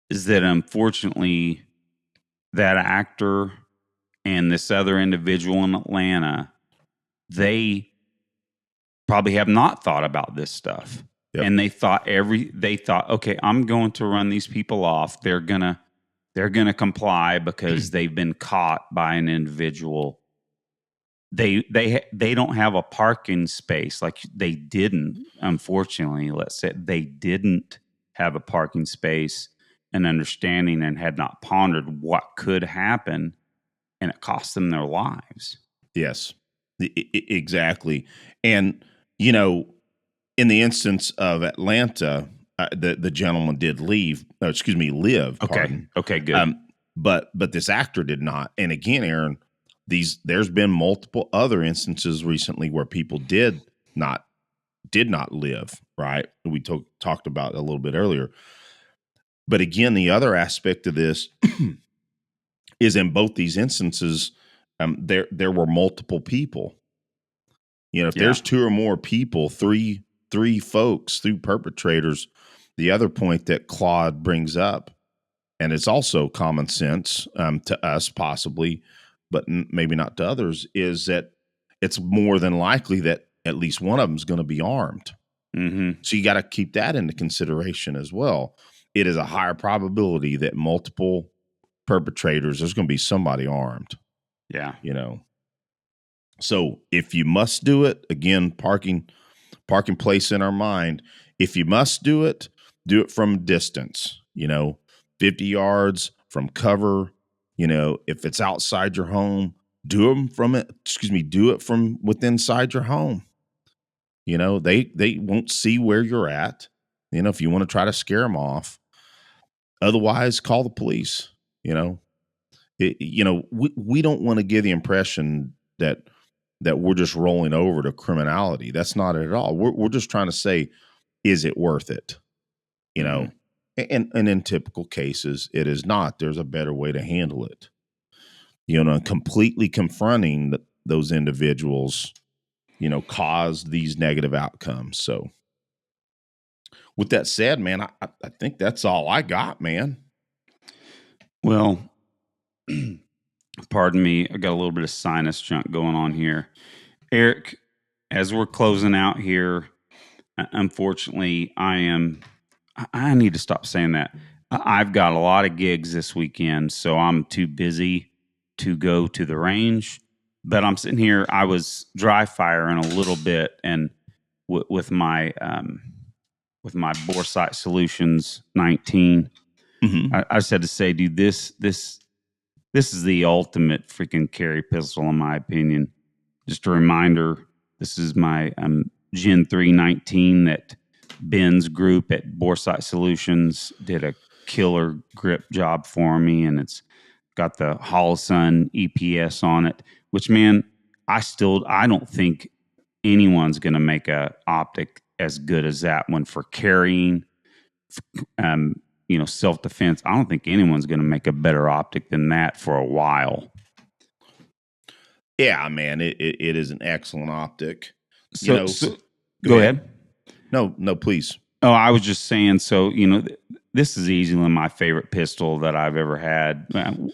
is that unfortunately, that actor and this other individual in Atlanta, they probably have not thought about this stuff. Yep. And they thought, okay, I'm going to run these people off. They're gonna comply because they've been caught by an individual. They don't have a parking space. Like they didn't, unfortunately, let's say they didn't have a parking space and understanding and had not pondered what could happen, and it cost them their lives. Yes, exactly. And, in the instance of Atlanta, the gentleman did live. Okay. Pardon. Okay, good. But this actor did not. And again, Aaron, there's been multiple other instances recently where people did not live. Right. We talked about a little bit earlier. But again, the other aspect of this is in both these instances, there were multiple people. If there's two or more people, three folks, three perpetrators, the other point that Claude brings up, and it's also common sense to us possibly, but maybe not to others, is that it's more than likely that at least one of them is going to be armed. Mm-hmm. So you got to keep that into consideration as well. It is a higher probability that multiple perpetrators, there's going to be somebody armed. Yeah. So if you must do it, again, parking place in our mind. If you must do it from distance, 50 yards from cover. If it's outside your home, do it from within inside your home. They won't see where you're at. If you want to try to scare them off. Otherwise, call the police. We don't want to give the impression that we're just rolling over to criminality. That's not it at all. We're just trying to say, is it worth it? You know, and in typical cases, it is not. There's a better way to handle it. Completely confronting those individuals, caused these negative outcomes. So, with that said, man, I think that's all I got, man. Well, pardon me, I got a little bit of sinus junk going on here. Eric, as we're closing out here, unfortunately, I need to stop saying that. I've got a lot of gigs this weekend, so I'm too busy to go to the range. But I'm sitting here, I was dry firing a little bit, and with my Boresight Solutions 19, I just had to say, dude, this is the ultimate freaking carry pistol, in my opinion. Just a reminder, this is my Gen 319 that Ben's group at Boresight Solutions did a killer grip job for me, and it's got the Holosun EPS on it, which, man, I don't think anyone's going to make a optic as good as that one for carrying, self-defense. I don't think anyone's going to make a better optic than that for a while. Yeah, man, it is an excellent optic. So go ahead. No, please. Oh, I was just saying, so, this is easily my favorite pistol that I've ever had.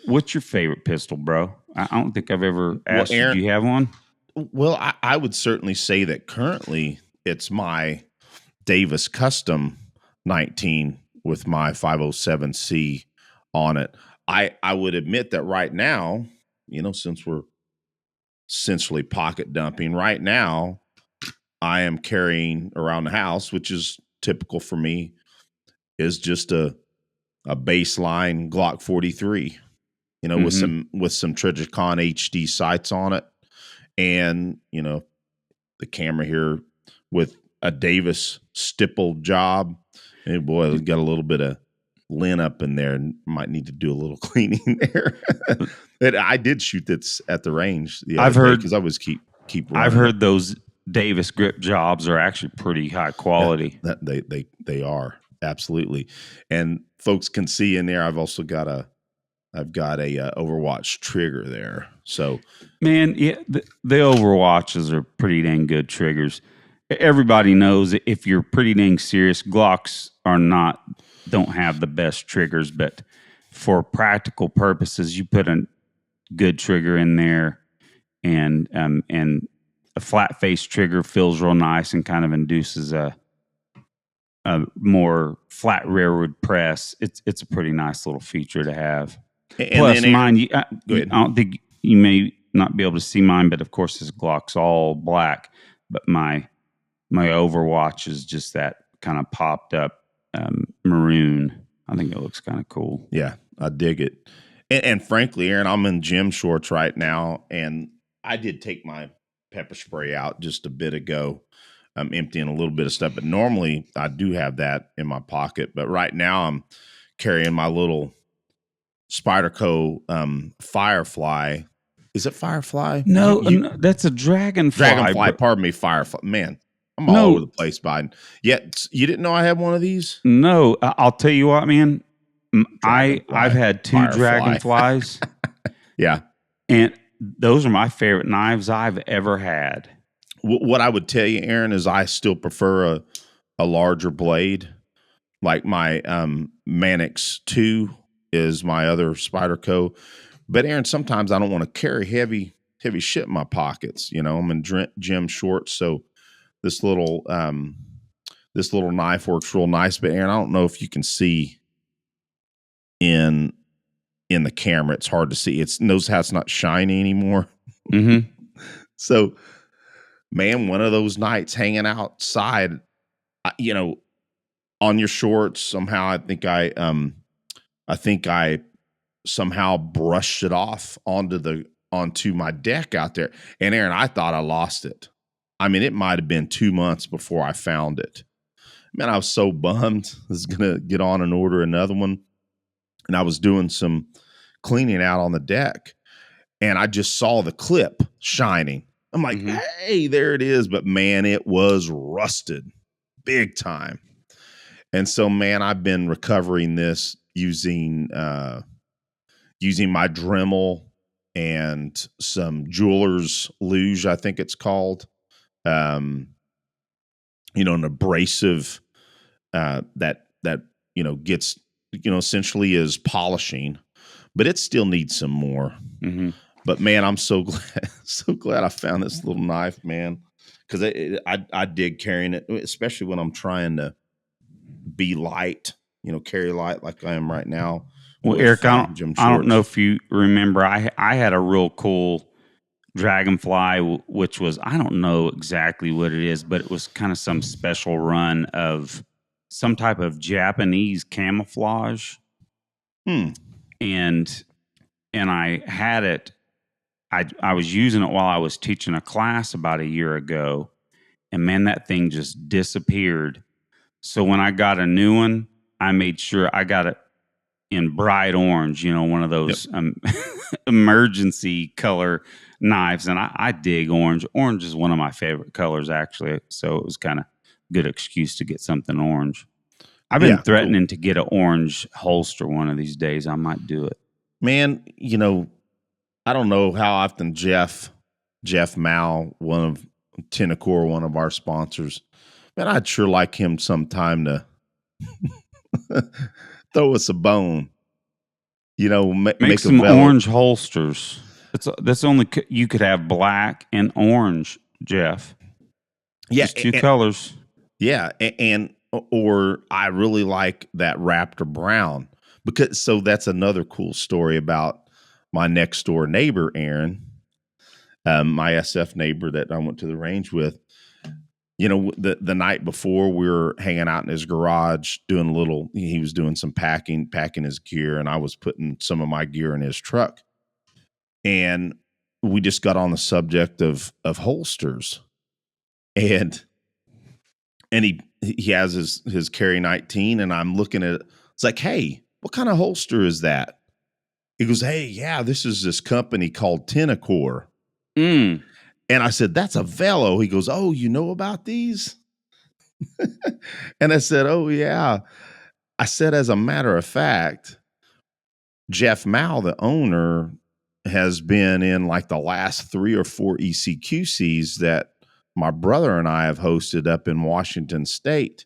What's your favorite pistol, bro? I don't think I've ever asked you, do you have one? Well, I would certainly say that currently it's my Davis Custom 19 with my 507C on it. I would admit that right now, since we're essentially pocket dumping, right now I am carrying around the house, which is typical for me, is just a baseline Glock 43, with some Trijicon HD sights on it, and the camera here with a Davis stippled job. And boy, it's got a little bit of lint up in there, and might need to do a little cleaning there. I did shoot this at the range. I've heard, because I was keep. I've heard those Davis grip jobs are actually pretty high quality. They are, absolutely. And folks can see in there, I've got a Overwatch trigger there. So, man, yeah, the Overwatches are pretty dang good triggers. Everybody knows that if you're pretty dang serious, Glocks don't have the best triggers, but for practical purposes, you put a good trigger in there, and a flat face trigger feels real nice and kind of induces a more flat rearward press. It's a pretty nice little feature to have. And plus, mine, I don't think you may not be able to see mine, but of course, this Glock's all black. But my Overwatch is just that kind of popped up maroon. I think it looks kind of cool. Yeah, I dig it. And frankly, Aaron, I'm in gym shorts right now, and I did take my pepper spray out just a bit ago. I'm emptying a little bit of stuff, but normally I do have that in my pocket. But right now I'm carrying my little Spyderco Firefly. Is it Firefly? No, that's a Dragonfly. Dragonfly, pardon me, Firefly. Man, I'm all over the place, Biden. Yet you didn't know I had one of these? No, I'll tell you what, man. I've had two Firefly. Dragonflies. Yeah. And those are my favorite knives I've ever had. What I would tell you, Aaron, is I still prefer a larger blade. Like my Manix 2 is my other Spyderco. But Aaron, sometimes I don't want to carry heavy shit in my pockets. I'm in gym shorts, so this little knife works real nice. But Aaron, I don't know if you can see in the camera. It's hard to see. Notice how it's not shiny anymore. Mm-hmm. So, man, one of those nights hanging outside, on your shorts, somehow I think I somehow brushed it off onto my deck out there. And Aaron, I thought I lost it. I mean, it might have been 2 months before I found it. Man, I was so bummed. I was going to get on and order another one. And I was doing some cleaning out on the deck, and I just saw the clip shining. I'm like, Mm-hmm. hey, there it is. But man, it was rusted big time. And so, man, I've been recovering this using my Dremel and some jeweler's luge, I think it's called. Um, an abrasive that gets essentially is polishing, but it still needs some more. Mm-hmm. But man, I'm so glad I found this little knife, man, because I dig carrying it, especially when I'm trying to be light, carry light like I am right now. Well, With Eric, gym I don't shorts. know if you remember, I had a real cool Dragonfly, which was, I don't know exactly what it is, but it was kind of some special run of some type of Japanese camouflage. Hmm. And I had it. I was using it while I was teaching a class about a year ago, and man, that thing just disappeared. So when I got a new one, I made sure I got it in bright orange, one of those emergency color knives. And I dig orange. Orange is one of my favorite colors, actually. So it was kind of a good excuse to get something orange. I've been Yeah, cool. threatening to get an orange holster one of these days. I might do it. Man, I don't know how often Jeff Mao, one of Tenacor, one of our sponsors, man, I'd sure like him sometime to throw us a bone. Make make a some velo. orange holsters. That's only you could have black and orange, Jeff. Yeah, Just two colors. Yeah, or I really like that Raptor brown, because so that's another cool story about my next door neighbor, Aaron, my SF neighbor that I went to the range with. The night before, we were hanging out in his garage doing he was doing some packing his gear, and I was putting some of my gear in his truck. And we just got on the subject of holsters. And he has his carry 19, and I'm looking at it. It's like, hey, what kind of holster is that? He goes, hey, yeah, this is this company called Tenacor. Mm. And I said, that's a velo. He goes, oh, you know about these? And I said, oh, yeah. I said, as a matter of fact, Jeff Mao, the owner, has been in like the last 3 or 4 ECQCs that my brother and I have hosted up in Washington State.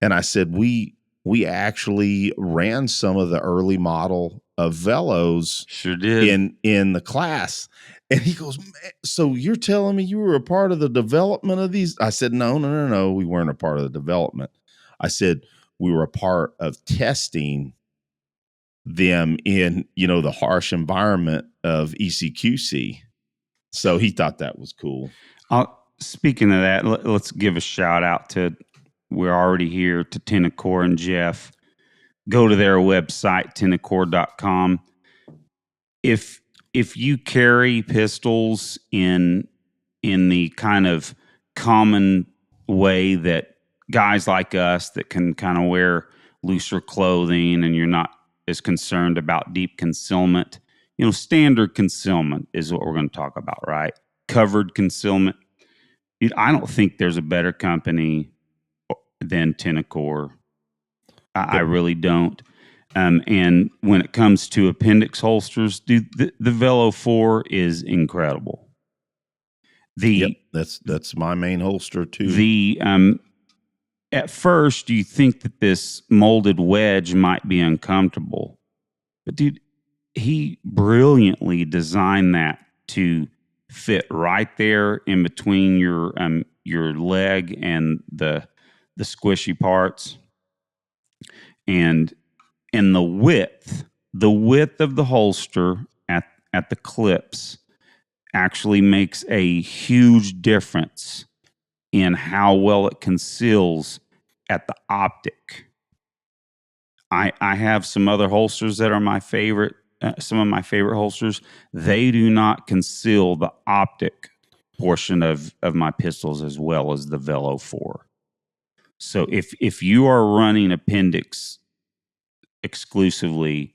And I said, we actually ran some of the early model of velos. Sure did. In the class. And he goes, so you're telling me you were a part of the development of these? I said, no. We weren't a part of the development. I said, we were a part of testing them in, the harsh environment of ECQC. So he thought that was cool. Speaking of that, let's give a shout out to, we're already here, to Tenacor and Jeff. Go to their website, tenacor.com. If you carry pistols in the kind of common way that guys like us that can kind of wear looser clothing, and you're not as concerned about deep concealment, standard concealment is what we're going to talk about, right? Covered concealment. I don't think there's a better company than Tenacor. I really don't. And when it comes to appendix holsters, dude, the Velo 4 is incredible. That's my main holster too. At first you think that this molded wedge might be uncomfortable, but dude, he brilliantly designed that to fit right there in between your leg and the squishy parts, and the width of the holster at the clips actually makes a huge difference in how well it conceals at the optic. I have some other holsters that are my favorite. Some of my favorite holsters, they do not conceal the optic portion of my pistols as well as the Velo 4. So if you are running appendix exclusively,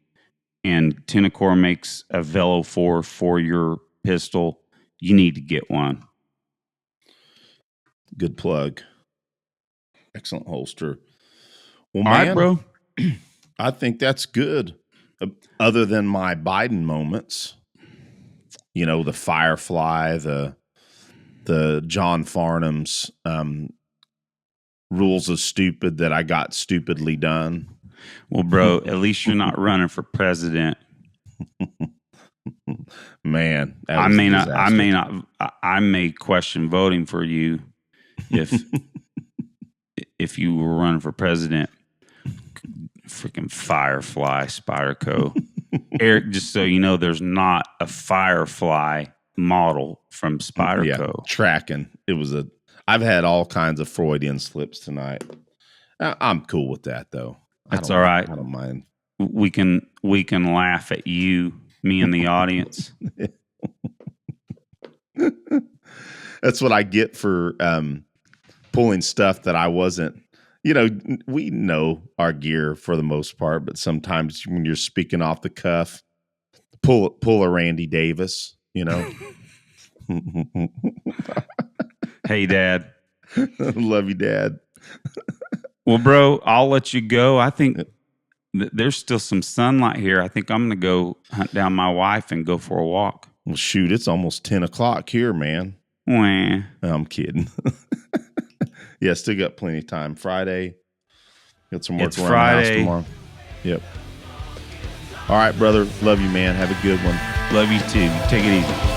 and Tenacor makes a Velo 4 for your pistol, you need to get one. Good plug. Excellent holster. Well, All man, right, bro. I think that's good. Other than my Biden moments, you know, the Firefly, the John Farnham's rules of stupid that I got stupidly done. Well, bro, at least you're not running for president. Man, I may question voting for you if you were running for president. Freaking Firefly, Spyderco. Eric, just so you know, there's not a Firefly model from Spyderco. Yeah, tracking. I've had all kinds of Freudian slips tonight. I'm cool with that though. That's all right. I don't mind. We can laugh at you, me and the audience. That's what I get for pulling stuff that I wasn't. You know, we know our gear for the most part, but sometimes when you're speaking off the cuff, pull a Randy Davis, you know. Hey, Dad. Love you, Dad. Well, bro, I'll let you go. I think there's still some sunlight here. I think I'm going to go hunt down my wife and go for a walk. Well, shoot, it's almost 10 o'clock here, man. Wah. I'm kidding. Yeah, still got plenty of time. Friday. Got some work It's around the house Friday. tomorrow. Yep. All right, brother. Love you, man. Have a good one. Love you too. Take it easy.